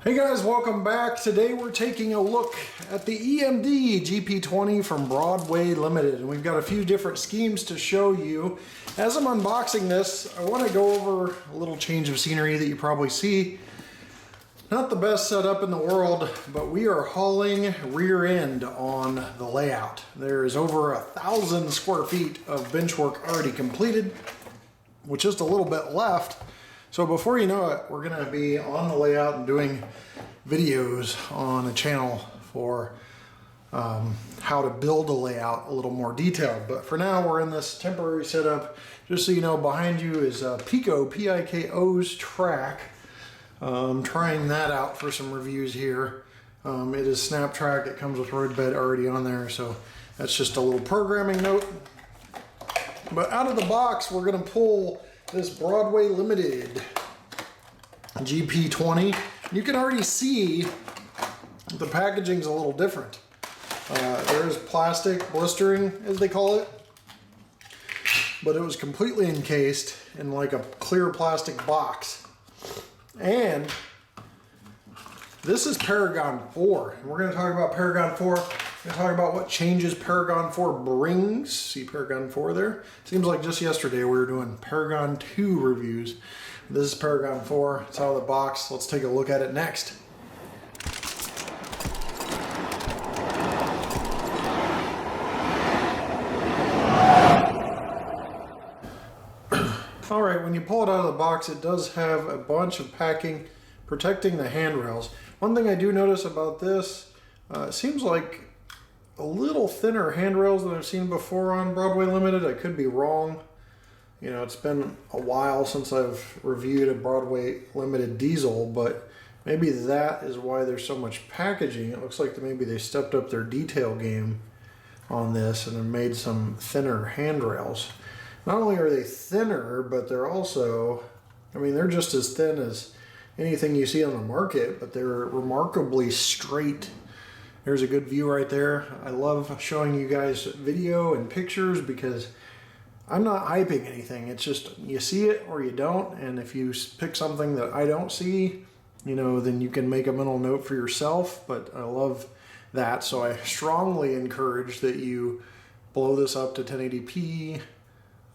Hey guys, welcome back. Today we're taking a look at the EMD GP20 from Broadway Limited, and we've got a few different schemes to show you. As I'm unboxing this, I want to go over a little change of scenery that you probably see. Not the best setup in the world, but we are hauling rear end on the layout. There is over 1,000 square feet of bench work already completed, with just a little bit left. So before you know it, we're going to be on the layout and doing videos on a channel for how to build a layout a little more detailed. But for now, we're in this temporary setup. Just so you know, behind you is Pico, P-I-K-O's track. I'm trying that out for some reviews here. It is snap track. It comes with road bed already on there, so that's just a little programming note. But out of the box, we're going to pull this Broadway Limited GP20. You can already see the packaging's a little different. There's plastic blistering, as they call it, but it was completely encased in like a clear plastic box. And this is Paragon 4. And we're going to talk about Paragon 4. We're going to talk about what changes Paragon 4 brings. See Paragon 4 there? Seems like just yesterday we were doing Paragon 2 reviews. This is Paragon 4. It's out of the box. Let's take a look at it next. All right, when you pull it out of the box, it does have a bunch of packing protecting the handrails. One thing I do notice about this, it seems like a little thinner handrails than I've seen before on Broadway Limited. I could be wrong. You know, it's been a while since I've reviewed a Broadway Limited diesel, but maybe that is why there's so much packaging. It looks like maybe they stepped up their detail game on this and have made some thinner handrails. Not only are they thinner, but they're also, I mean, they're just as thin as anything you see on the market, but they're remarkably straight. There's a good view right there. I love showing you guys video and pictures because I'm not hyping anything. It's just you see it or you don't, and if you pick something that I don't see, you know, then you can make a mental note for yourself. But I love that, so I strongly encourage that you blow this up to 1080p,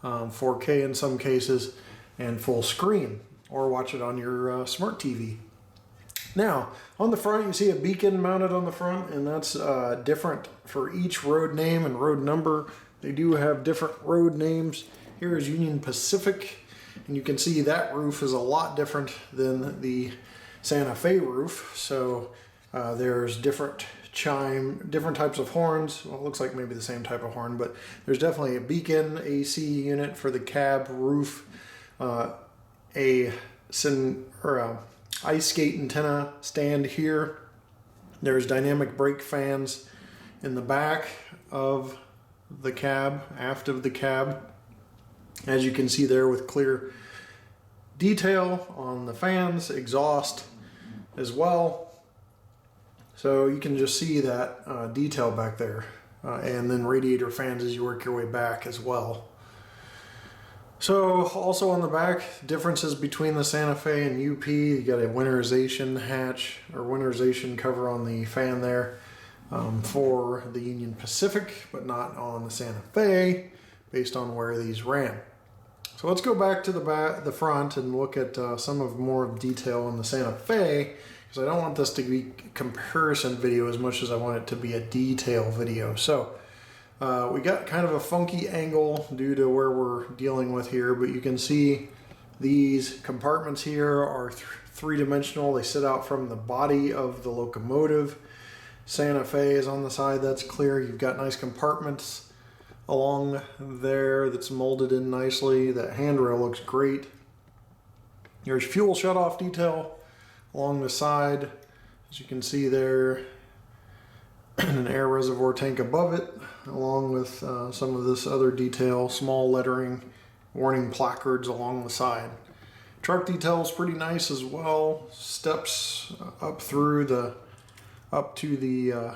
4K in some cases, and full screen, or watch it on your smart TV. Now, on the front, you see a beacon mounted on the front, and that's different for each road name and road number. They do have different road names. Here is Union Pacific, and you can see that roof is a lot different than the Santa Fe roof. So there's different types of horns. Well, it looks like maybe the same type of horn, but there's definitely a beacon AC unit for the cab roof, ice skate antenna stand here. There's dynamic brake fans in the back of the cab, aft of the cab, as you can see there, with clear detail on the fans, exhaust as well. So you can just see that detail back there, and then radiator fans as you work your way back as well. So also on the back, differences between the Santa Fe and UP. You got a winterization hatch or winterization cover on the fan there for the Union Pacific, but not on the Santa Fe based on where these ran. So let's go back to the front and look at some of more detail on the Santa Fe, because I don't want this to be a comparison video as much as I want it to be a detail video. So we got kind of a funky angle due to where we're dealing with here, but you can see these compartments here are three-dimensional. They sit out from the body of the locomotive. Santa Fe is on the side, that's clear. You've got nice compartments along there that's molded in nicely. That handrail looks great. There's fuel shutoff detail along the side, as you can see there, and an air reservoir tank above it, along with some of this other detail, small lettering, warning placards along the side. Truck detail is pretty nice as well. Steps up to the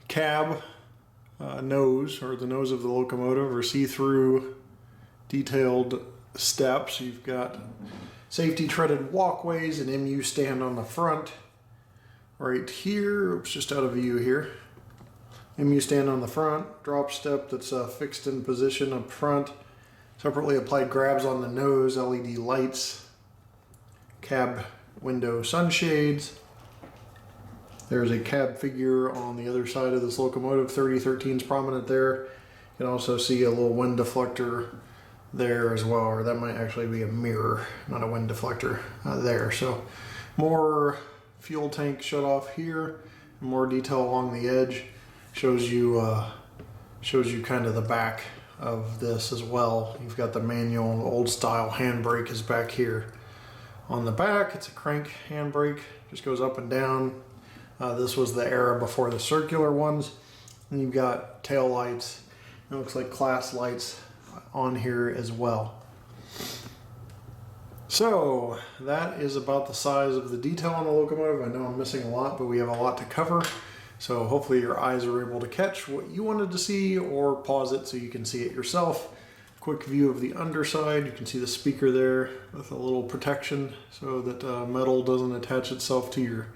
cab nose, or the nose of the locomotive, or see-through detailed steps. You've got Safety treaded walkways, an MU stand on the front. Right here, oops, just out of view here. MU stand on the front, drop step that's fixed in position up front. Separately applied grabs on the nose, LED lights, cab window sunshades. There's a cab figure on the other side of this locomotive. 3013 is prominent there. You can also see a little wind deflector there as well, or that might actually be a mirror, not a wind deflector there. So more fuel tank shut off here, more detail along the edge. Shows you kind of the back of this as well. You've got the manual, the old style handbrake is back here. On the back, it's a crank handbrake, just goes up and down. This was the era before the circular ones. And you've got tail lights. It looks like class lights on here as well. So that is about the size of the detail on the locomotive. I know I'm missing a lot, but we have a lot to cover. So hopefully your eyes are able to catch what you wanted to see, or pause it so you can see it yourself. Quick view of the underside. You can see the speaker there with a little protection so that metal doesn't attach itself to your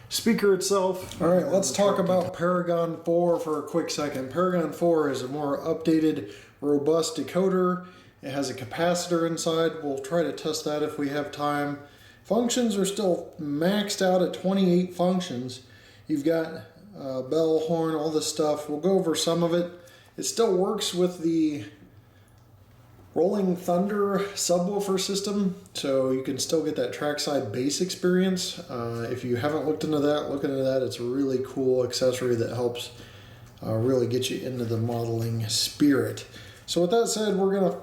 speaker itself. All right, let's talk about Paragon 4 for a quick second. Paragon 4 is a more updated, robust decoder. It has a capacitor inside. We'll try to test that if we have time. Functions are still maxed out at 28 functions. You've got bell, horn, all this stuff. We'll go over some of it. It still works with the Rolling Thunder subwoofer system, so you can still get that trackside bass experience. If you haven't looked into that, look into that. It's a really cool accessory that helps really get you into the modeling spirit. So with that said, we're going to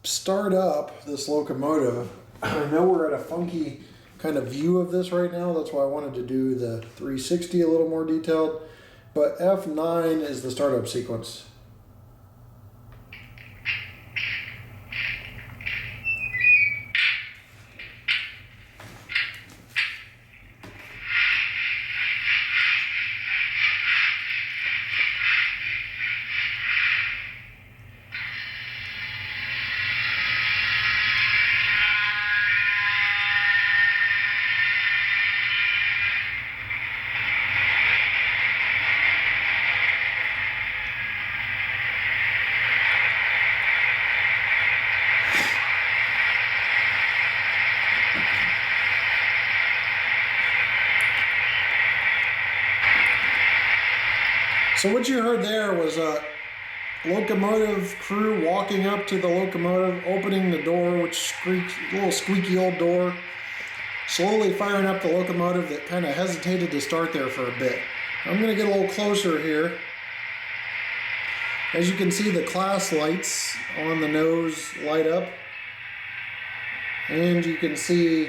start up this locomotive. I know we're at a funky kind of view of this right now. That's why I wanted to do the 360 a little more detailed. But F9 is the startup sequence. So what you heard there was a locomotive crew walking up to the locomotive, opening the door, which squeaks, a little squeaky old door, slowly firing up the locomotive that kind of hesitated to start there for a bit. I'm going to get a little closer here. As you can see, the class lights on the nose light up, and you can see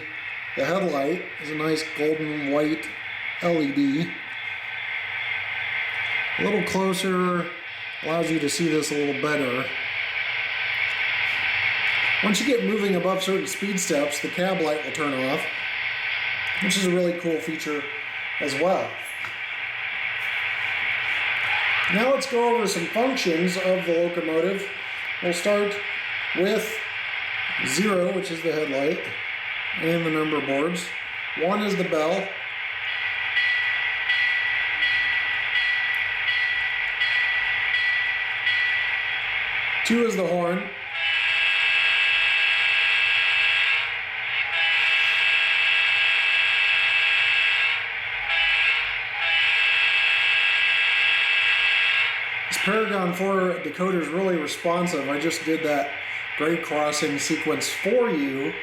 the headlight is a nice golden white LED. A little closer allows you to see this a little better. Once you get moving above certain speed steps, the cab light will turn off, which is a really cool feature as well. Now let's go over some functions of the locomotive. We'll start with 0, which is the headlight, and the number boards. 1 is the bell. 2 is the horn. This Paragon 4 decoder is really responsive. I just did that grade crossing sequence for you,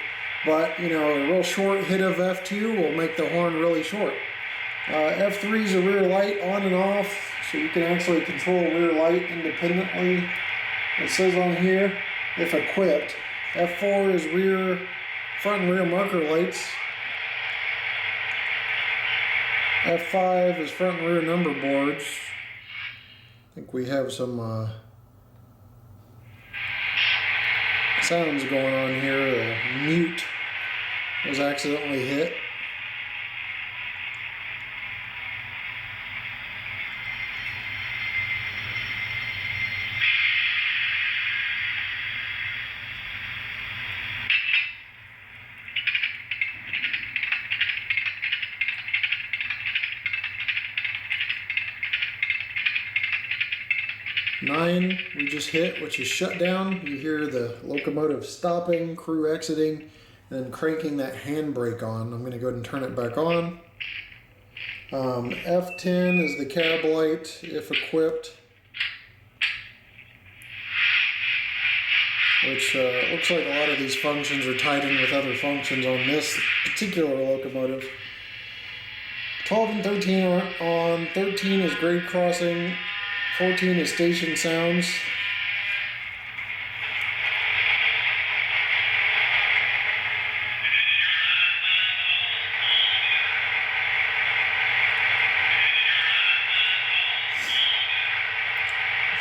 but you know, a real short hit of F2 will make the horn really short. F3 is a rear light on and off, so you can actually control rear light independently. It says on here, if equipped. F4 is front and rear marker lights. F5 is front and rear number boards. I think we have some sounds going on here. Mute was accidentally hit. 9 we just hit, which is shut down. You hear the locomotive stopping, crew exiting, and then cranking that handbrake on. I'm going to go ahead and turn it back on. F10 is the cab light, if equipped, which looks like a lot of these functions are tied in with other functions on this particular locomotive. 12 and 13 are on. 13 is grade crossing. 14 is station sounds.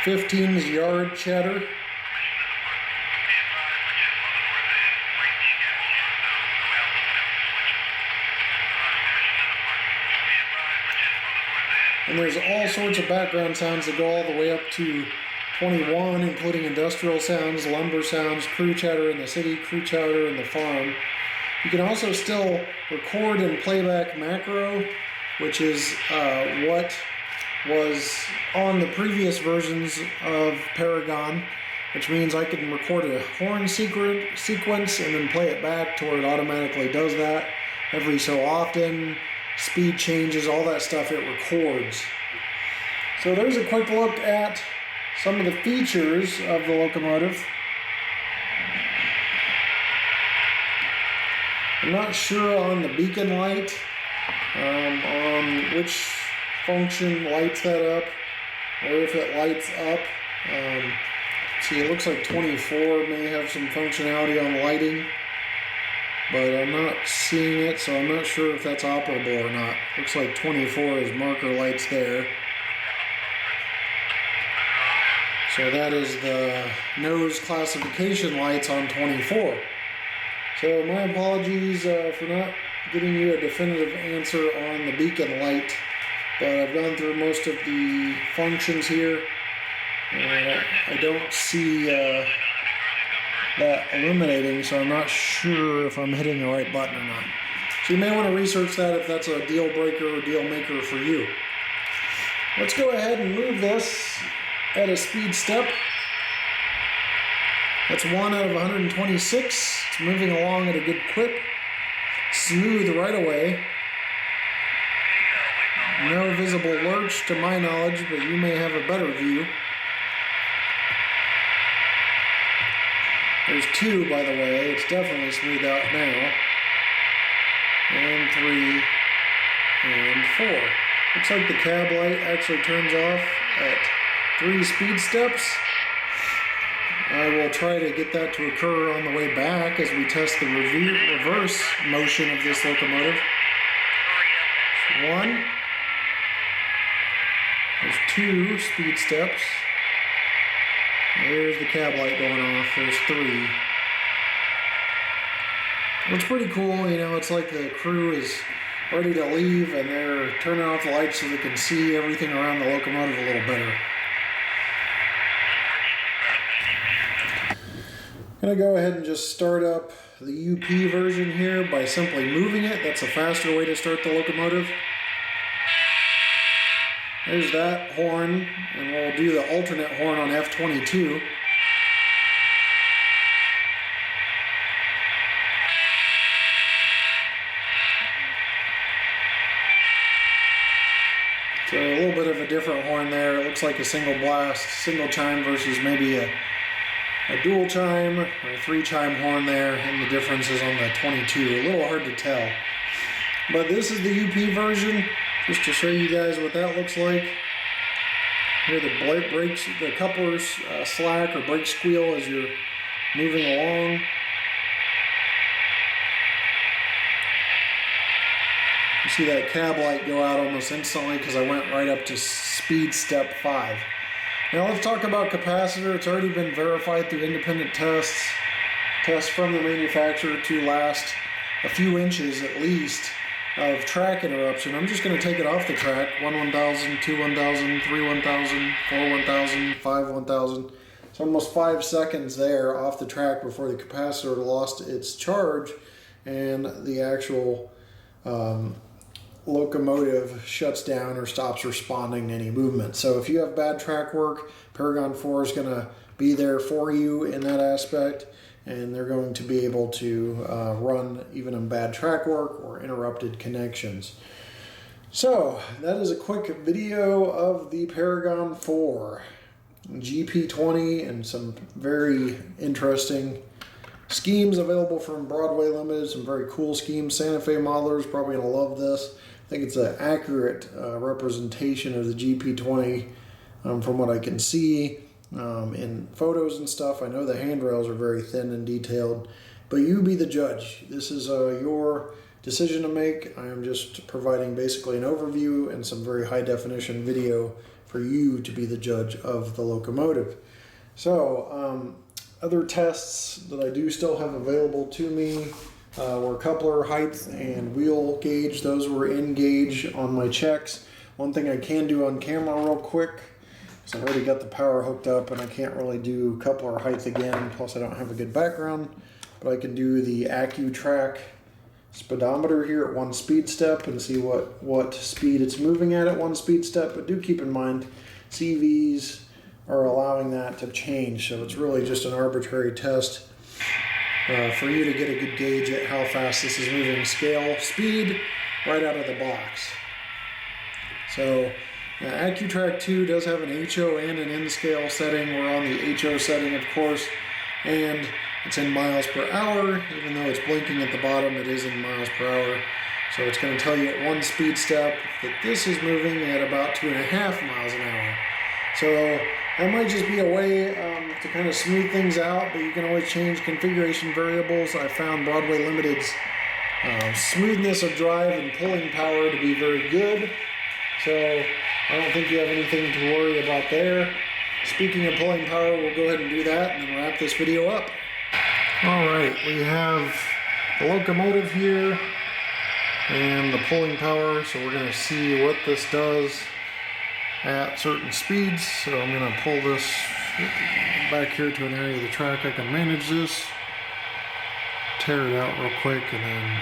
'15 is yard chatter. And there's all sorts of background sounds that go all the way up to 21, including industrial sounds, lumber sounds, crew chatter in the city, crew chatter in the farm. You can also still record and playback macro, which is what was on the previous versions of Paragon, which means I can record a horn sequence and then play it back to where it automatically does that every so often. Speed changes, all that stuff it records. So there's a quick look at some of the features of the locomotive. I'm not sure on the beacon light, on which function lights that up, or if it lights up. See, it looks like 24 may have some functionality on lighting, but I'm not seeing it, so I'm not sure if that's operable or not. Looks like 24 is marker lights there. So that is the nose classification lights on 24. So my apologies for not getting you a definitive answer on the beacon light, but I've gone through most of the functions here, and I don't see that illuminating, so I'm not sure if I'm hitting the right button or not. So you may want to research that if that's a deal breaker or deal maker for you. Let's go ahead and move this at a speed step. That's 1 out of 126. It's moving along at a good clip. Smooth right away. No visible lurch to my knowledge, but you may have a better view. There's 2, by the way. It's definitely smoothed out now. And 3, and 4. Looks like the cab light actually turns off at 3 speed steps. I will try to get that to occur on the way back as we test the reverse motion of this locomotive. 1. There's 2 speed steps. There's the cab light going off. There's 3. It's pretty cool, you know, it's like the crew is ready to leave and they're turning off the lights so they can see everything around the locomotive a little better. I'm going to go ahead and just start up the UP version here by simply moving it. That's a faster way to start the locomotive. There's that horn, and we'll do the alternate horn on F22. So a little bit of a different horn there. It looks like a single blast, single chime versus maybe a dual chime or a 3-chime horn there, and the difference is on the 22. A little hard to tell. But this is the UP version, just to show you guys what that looks like. Here the brakes, the couplers slack or brake squeal as you're moving along. You see that cab light go out almost instantly because I went right up to speed step 5. Now let's talk about capacitor. It's already been verified through independent tests from the manufacturer to last a few inches at least of track interruption. I'm just going to take it off the track. 1 1000, 2 1000, 3 1000, 4 1000, 5 1000. It's almost 5 seconds there off the track before the capacitor lost its charge and the actual locomotive shuts down or stops responding to any movement. So if you have bad track work, Paragon 4 is going to be there for you in that aspect, and they're going to be able to run even in bad track work or interrupted connections. So that is a quick video of the Paragon 4 GP20 and some very interesting schemes available from Broadway Limited. Some very cool schemes. Santa Fe modelers probably going to love this. I think it's an accurate representation of the GP20 from what I can see in photos and stuff. I know the handrails are very thin and detailed, but you be the judge. This is your decision to make. I am just providing basically an overview and some very high definition video for you to be the judge of the locomotive. So other tests that I do still have available to me were coupler height and wheel gauge. Those were in gauge on my checks. One thing I can do on camera real quick, because I've already got the power hooked up and I can't really do coupler height again, plus I don't have a good background, but I can do the AccuTrack speedometer here at 1 speed step and see what speed it's moving at 1 speed step. But do keep in mind CVs are allowing that to change, so it's really just an arbitrary test for you to get a good gauge at how fast this is moving. Scale speed right out of the box. So AccuTrack 2 does have an HO and an N scale setting. We're on the HO setting, of course, and it's in miles per hour. Even though it's blinking at the bottom, it is in miles per hour. So it's going to tell you at 1 speed step that this is moving at about 2.5 miles an hour. So that might just be a way to kind of smooth things out, but you can always change configuration variables. I found Broadway Limited's smoothness of drive and pulling power to be very good. So I don't think you have anything to worry about there. Speaking of pulling power, we'll go ahead and do that and then wrap this video up. Alright, we have the locomotive here and the pulling power, so we're going to see what this does at certain speeds. So I'm going to pull this back here to an area of the track I can manage this, tear it out real quick, and then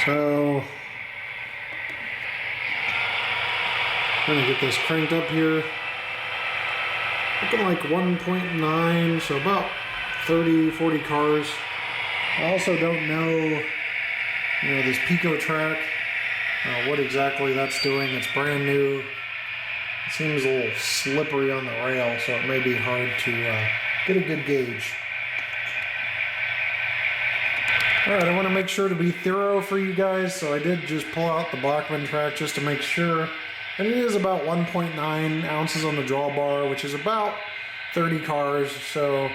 so I'm going to get this cranked up here, looking like 1.9, so about 30-40 cars. I also don't know, this Pico track, what exactly that's doing. It's brand new. It seems a little slippery on the rail, so it may be hard to get a good gauge. Alright, I want to make sure to be thorough for you guys, so I did just pull out the Bachmann track just to make sure. And it is about 1.9 ounces on the drawbar, which is about 30 cars. So,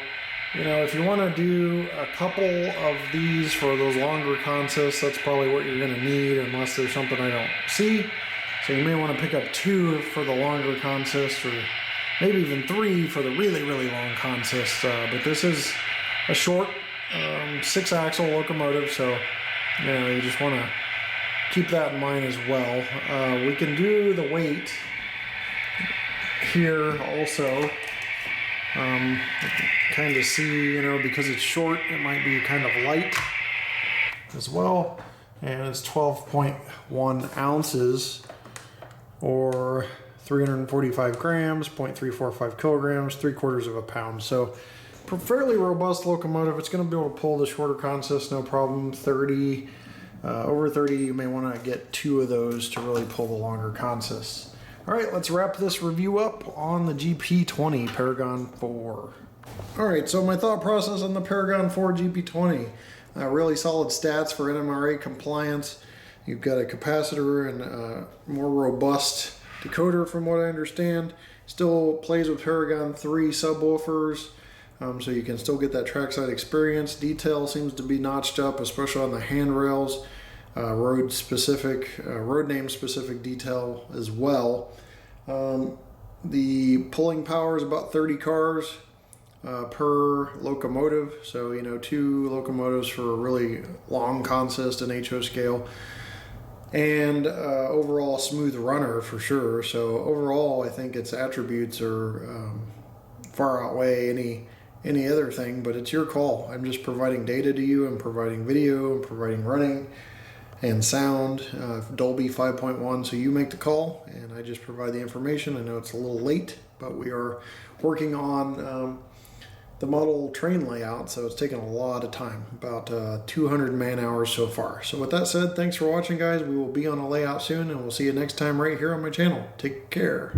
if you want to do a couple of these for those longer consists, that's probably what you're going to need, unless there's something I don't see. So you may want to pick up 2 for the longer consists, or maybe even 3 for the really, really long consists. But this is a short 6-axle locomotive, so you just want to keep that in mind as well. We can do the weight here also. Kind of see, because it's short, it might be kind of light as well. And it's 12.1 ounces or 345 grams, 0.345 kilograms, 3/4 of a pound. So fairly robust locomotive. It's going to be able to pull the shorter consists, no problem. 30, over 30, you may want to get 2 of those to really pull the longer consists. All right, let's wrap this review up on the GP20 Paragon 4. All right, so my thought process on the Paragon 4 GP20. Really solid stats for NMRA compliance. You've got a capacitor and a more robust decoder from what I understand. Still plays with Paragon 3 subwoofers, so you can still get that trackside experience. Detail seems to be notched up, especially on the handrails. Road name specific detail as well. The pulling power is about 30 cars per locomotive, so 2 locomotives for a really long consist and HO scale, and overall smooth runner for sure. So overall I think its attributes are far outweigh any other thing, but it's your call. I'm just providing data to you. I'm providing video, I'm providing running and sound, Dolby 5.1, so you make the call and I just provide the information. I know it's a little late, but we are working on the model train layout, so it's taken a lot of time, about 200 man hours so far. So with that said, thanks for watching, guys. We will be on a layout soon, and we'll see you next time right here on my channel. Take care.